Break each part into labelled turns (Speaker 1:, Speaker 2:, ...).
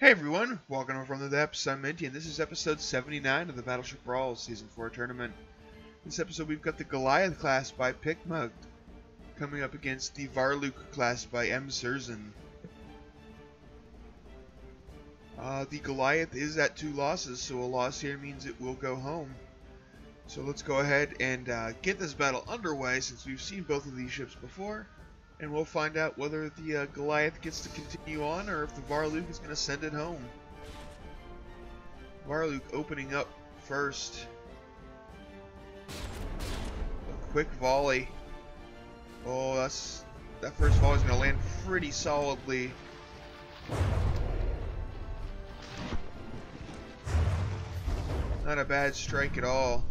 Speaker 1: Hey everyone, welcome from the depths. I'm Minty, and this is episode 79 of the Battleship Brawl Season 4 tournament. In this episode, we've got the Goliath class by Pickmug coming up against the Varluk class by M. Surzan. The Goliath is at 2 losses, so a loss here means it will go home. So let's go ahead and get this battle underway, since we've seen both of these ships before. And we'll find out whether the Goliath gets to continue on, or if the Varluk is going to send it home. Varluk opening up first. A quick volley. Oh, that first volley is going to land pretty solidly. Not a bad strike at all.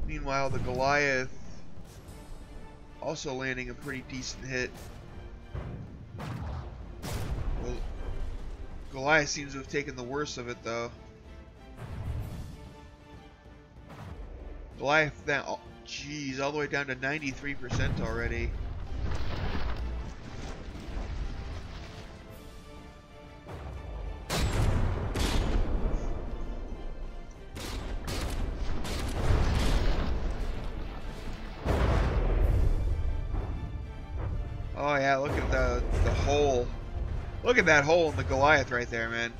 Speaker 1: Meanwhile, the Goliath also landing a pretty decent hit. Well, Goliath seems to have taken the worst of it, though. Goliath now, oh, geez, all the way down to 93% already. Oh yeah, look at the hole. Look at that hole in the Goliath right there, man.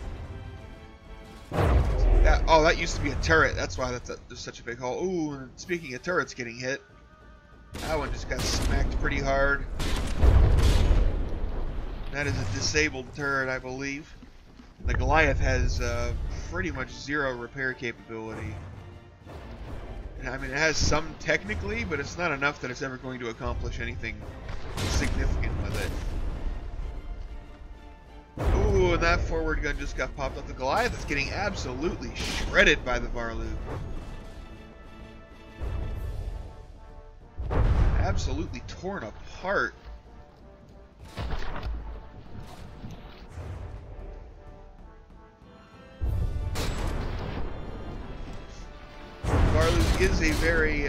Speaker 1: That used to be a turret. That's why there's such a big hole. Ooh, and speaking of turrets getting hit, that one just got smacked pretty hard. That is a disabled turret, I believe. The Goliath has pretty much zero repair capability. I mean, it has some technically, but it's not enough that it's ever going to accomplish anything significant with it. Ooh, and that forward gun just got popped up. The Goliath is getting absolutely shredded by the Varluk. Absolutely torn apart. Varluk is a very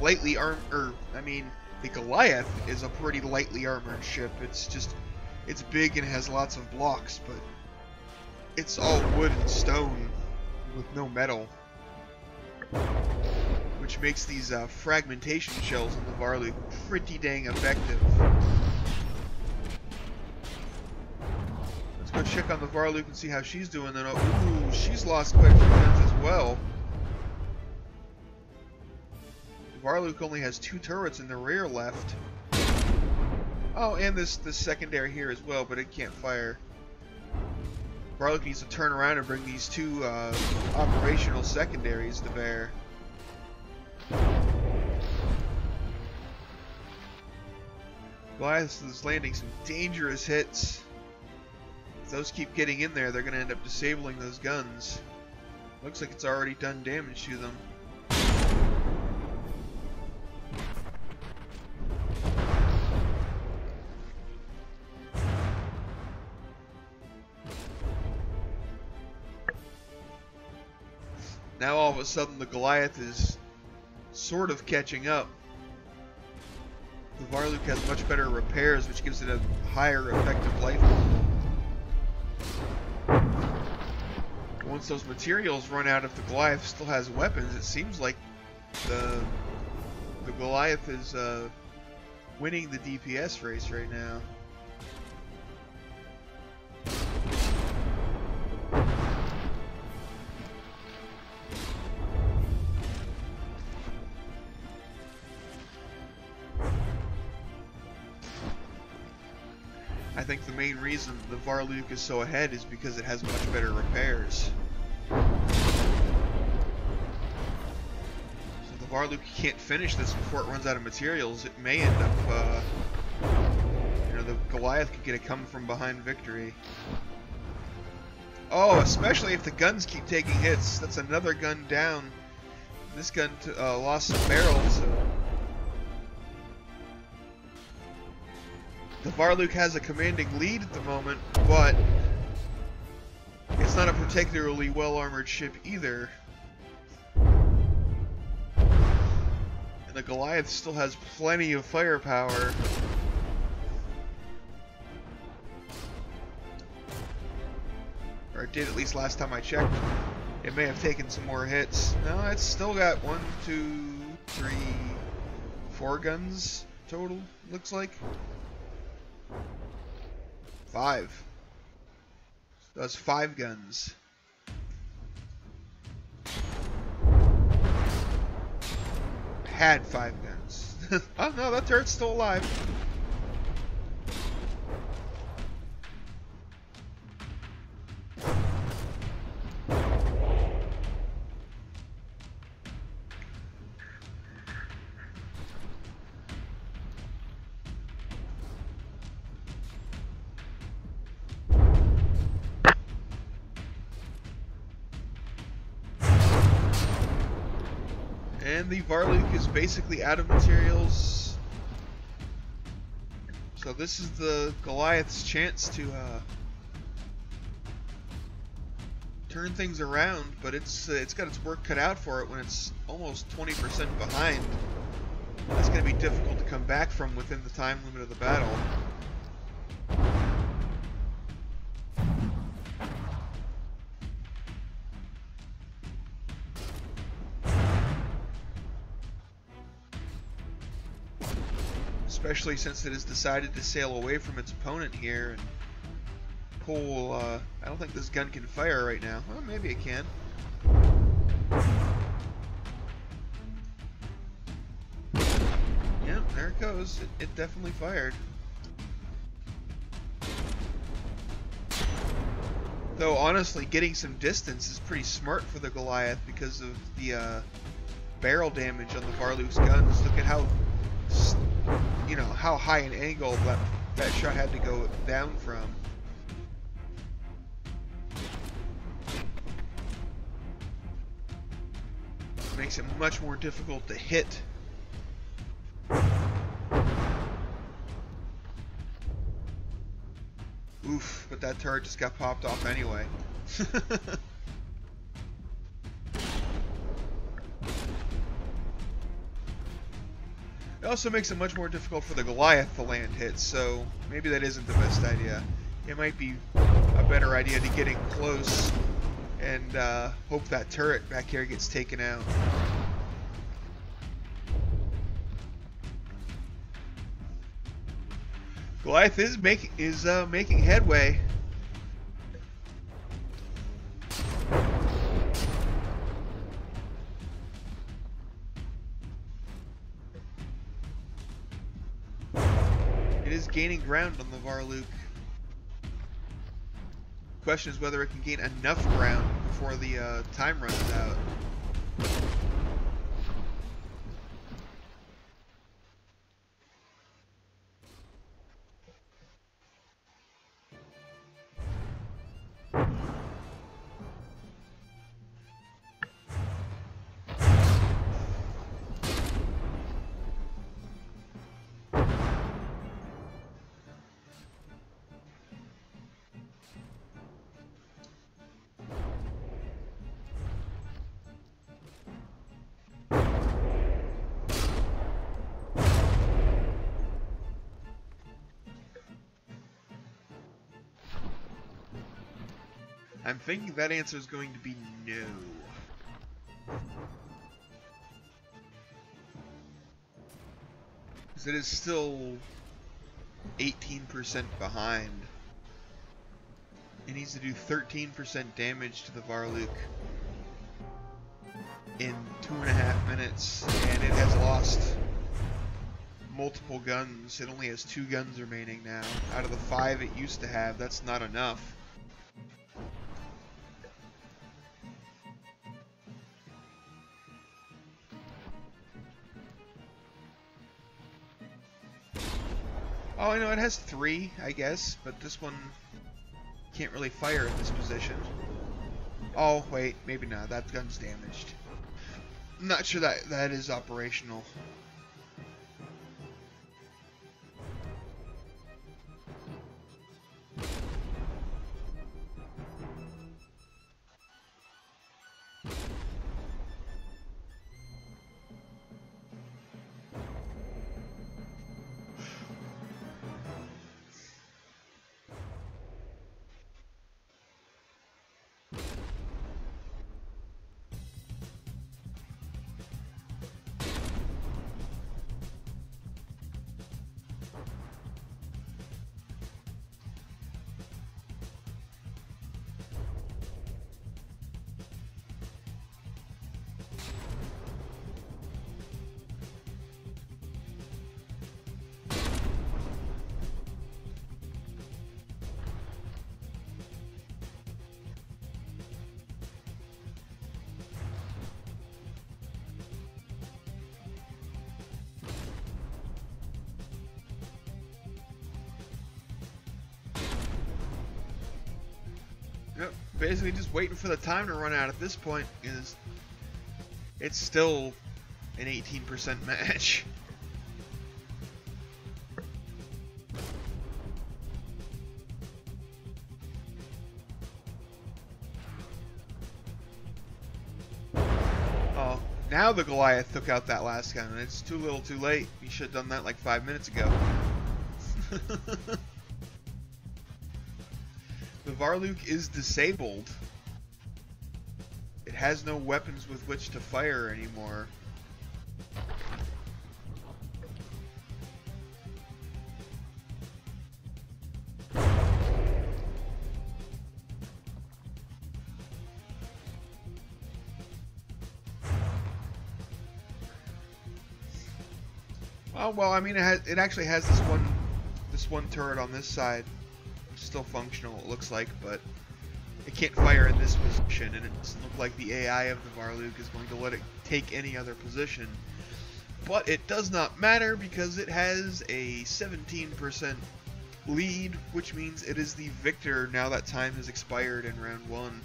Speaker 1: lightly armored, the Goliath is a pretty lightly armored ship. It's big and has lots of blocks, but it's all wood and stone with no metal, which makes these fragmentation shells in the Varluk pretty dang effective. Let's go check on the Varluk and see how she's doing then. Ooh, she's lost quite a few guns as well. Varluk only has 2 turrets in the rear left. Oh, and this secondary here as well, but it can't fire. Varluk needs to turn around and bring these 2 operational secondaries to bear. Goliath is landing some dangerous hits. If those keep getting in there, they're going to end up disabling those guns. Looks like it's already done damage to them. Now all of a sudden the Goliath is sort of catching up. The Varluk has much better repairs, which gives it a higher effective life. Once those materials run out, if the Goliath still has weapons, it seems like the Goliath is winning the DPS race right now. I think the main reason the Varluk is so ahead is because it has much better repairs. So if the Varluk can't finish this before it runs out of materials, it may end up, the Goliath could get a come from behind victory. Oh, especially if the guns keep taking hits. That's another gun down. This gun lost some barrels. The Varluk has a commanding lead at the moment, but it's not a particularly well-armored ship either. And the Goliath still has plenty of firepower. Or it did, at least last time I checked. It may have taken some more hits. No, it's still got 1, 2, 3, 4 guns total, looks like. 5. So that's 5 guns. Had 5 guns. Oh no, that turret's still alive. And the Varluk is basically out of materials. So this is the Goliath's chance to turn things around, but it's got its work cut out for it when it's almost 20% behind. That's going to be difficult to come back from within the time limit of the battle. Especially since it has decided to sail away from its opponent here and pull, I don't think this gun can fire right now. Well, maybe it can. Yeah, there it goes. It definitely fired. Though, honestly, getting some distance is pretty smart for the Goliath because of the barrel damage on the Varluk's guns. Look at how, you know, how high an angle that shot had to go down from. Makes it much more difficult to hit. Oof, but that turret just got popped off anyway. It also makes it much more difficult for the Goliath to land hits, so maybe that isn't the best idea. It might be a better idea to get in close and hope that turret back here gets taken out. Goliath is making headway. It is gaining ground on the Varluk. Question is whether it can gain enough ground before the time runs out. I'm thinking that answer is going to be no. Because it is still 18% behind. It needs to do 13% damage to the Varluk in 2.5 minutes, and it has lost multiple guns. It only has 2 guns remaining now. Out of the 5 it used to have, that's not enough. Oh, I know, it has 3, I guess, but this one can't really fire in this position. Oh, wait, maybe not. That gun's damaged. I'm not sure that is operational. Basically just waiting for the time to run out at this point, is it's still an 18% match. Oh, now the Goliath took out that last gun, and it's too little too late. You should have done that like 5 minutes ago. The Varluk is disabled. It has no weapons with which to fire anymore. Well, I mean, it actually has this one turret on this side, which is still functional, it looks like, but it can't fire in this position, and it doesn't look like the AI of the Varluk is going to let it take any other position. But it does not matter because it has a 17% lead, which means it is the victor now that time has expired in round 1.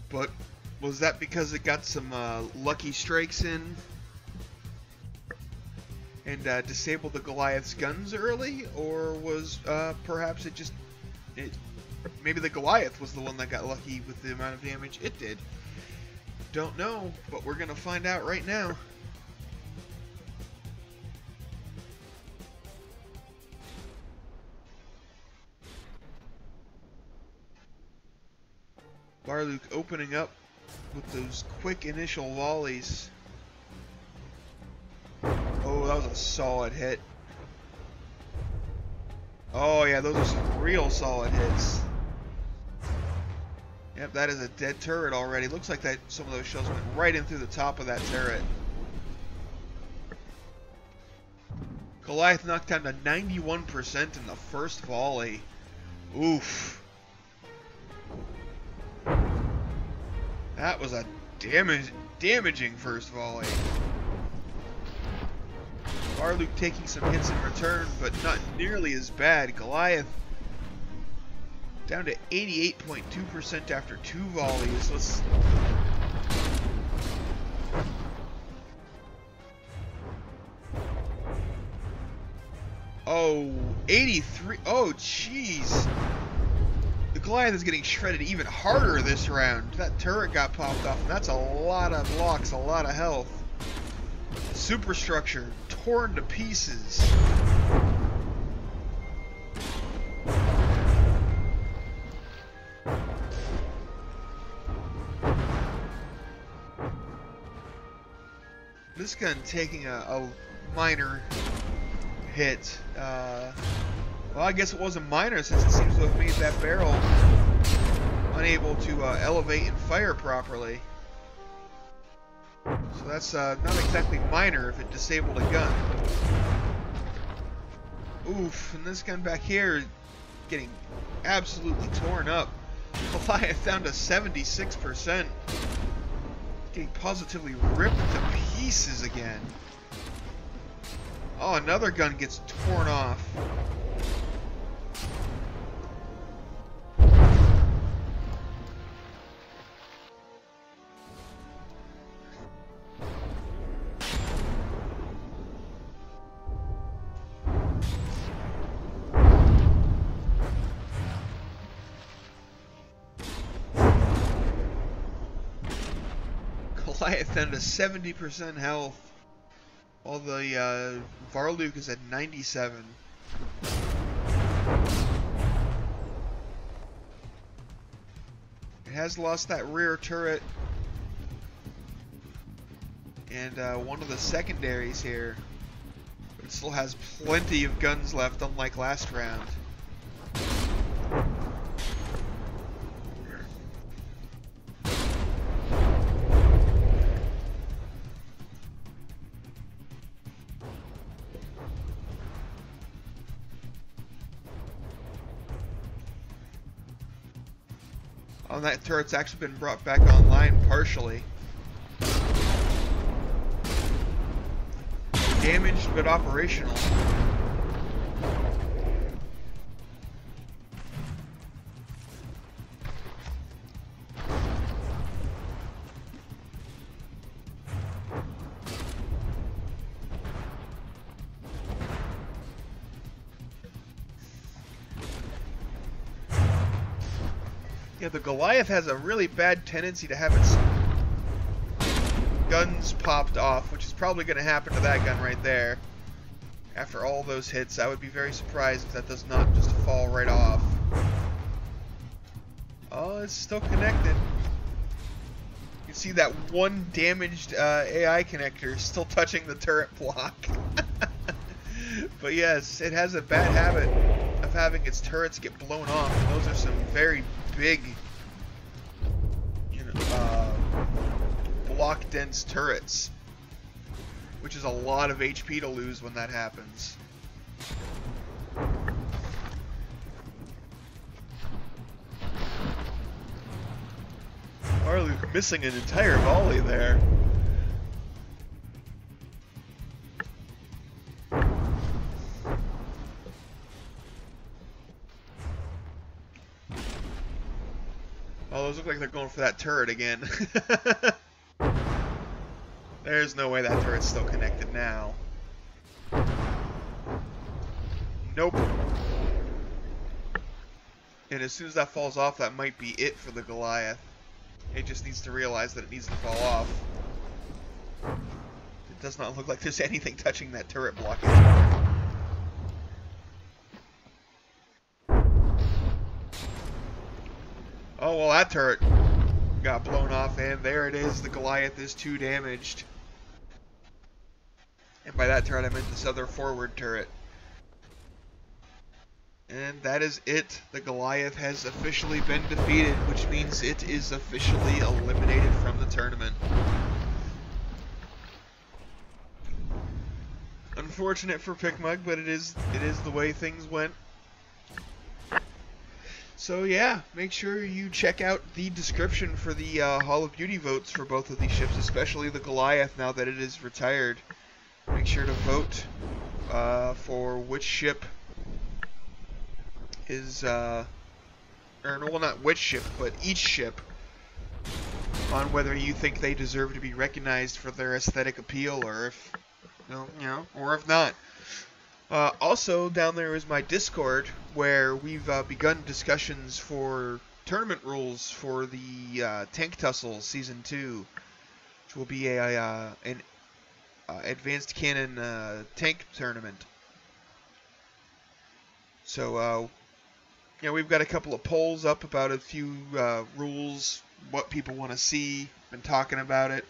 Speaker 1: But was that because it got some lucky strikes in and disabled the Goliath's guns early, or was perhaps maybe the Goliath was the one that got lucky with the amount of damage it did? Don't know, but we're gonna find out right now. Varluk opening up with those quick initial volleys. Oh, that was a solid hit. Oh yeah, those are some real solid hits. Yep, that is a dead turret already. Looks like that some of those shells went right in through the top of that turret. Goliath knocked down to 91% in the first volley. Oof. That was a damaging first volley. Varluk taking some hits in return, but not nearly as bad. Goliath down to 88.2% after 2 volleys. Let's... Oh, 83. Oh, jeez. The Goliath is getting shredded even harder this round. That turret got popped off, and that's a lot of blocks, a lot of health. Superstructure torn to pieces. This gun taking a minor hit. Well, I guess it wasn't minor since it seems to have made that barrel unable to elevate and fire properly. So that's not exactly minor if it disabled a gun. Oof, and this gun back here getting absolutely torn up. Goliath down to 76%. Getting positively ripped to pieces again. Oh, another gun gets torn off. Goliath down to 70% health, while the Varluk is at 97. It has lost that rear turret and one of the secondaries here, but it still has plenty of guns left, unlike last round. Oh, that turret's actually been brought back online partially. Damaged but operational. Yeah, the Goliath has a really bad tendency to have its guns popped off, which is probably going to happen to that gun right there. After all those hits, I would be very surprised if that does not just fall right off. Oh, it's still connected. You can see that one damaged AI connector still touching the turret block. But yes, it has a bad habit of having its turrets get blown off, and those are some very big, block dense turrets, which is a lot of HP to lose when that happens. Varluk missing an entire volley there. Oh, those look like they're going for that turret again. There's no way that turret's still connected now. Nope. And as soon as that falls off, that might be it for the Goliath. It just needs to realize that it needs to fall off. It does not look like there's anything touching that turret block anymore. Oh, well, that turret got blown off, and there it is. The Goliath is 2 damaged. And by that turret, I meant this other forward turret. And that is it. The Goliath has officially been defeated, which means it is officially eliminated from the tournament. Unfortunate for Pickmug, but it is the way things went. So yeah, make sure you check out the description for the Hall of Beauty votes for both of these ships, especially the Goliath now that it is retired. Make sure to vote for which ship is, or well, not which ship, but each ship, on whether you think they deserve to be recognized for their aesthetic appeal, or if, or if not. Also, down there is my Discord, where we've begun discussions for tournament rules for the Tank Tussle Season 2, which will be an advanced cannon tank tournament. So, we've got a couple of polls up about a few rules, what people want to see, been talking about it.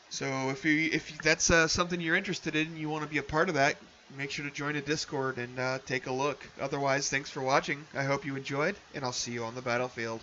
Speaker 1: So if that's something you're interested in and you want to be a part of that, make sure to join a Discord and take a look. Otherwise, thanks for watching. I hope you enjoyed, and I'll see you on the battlefield.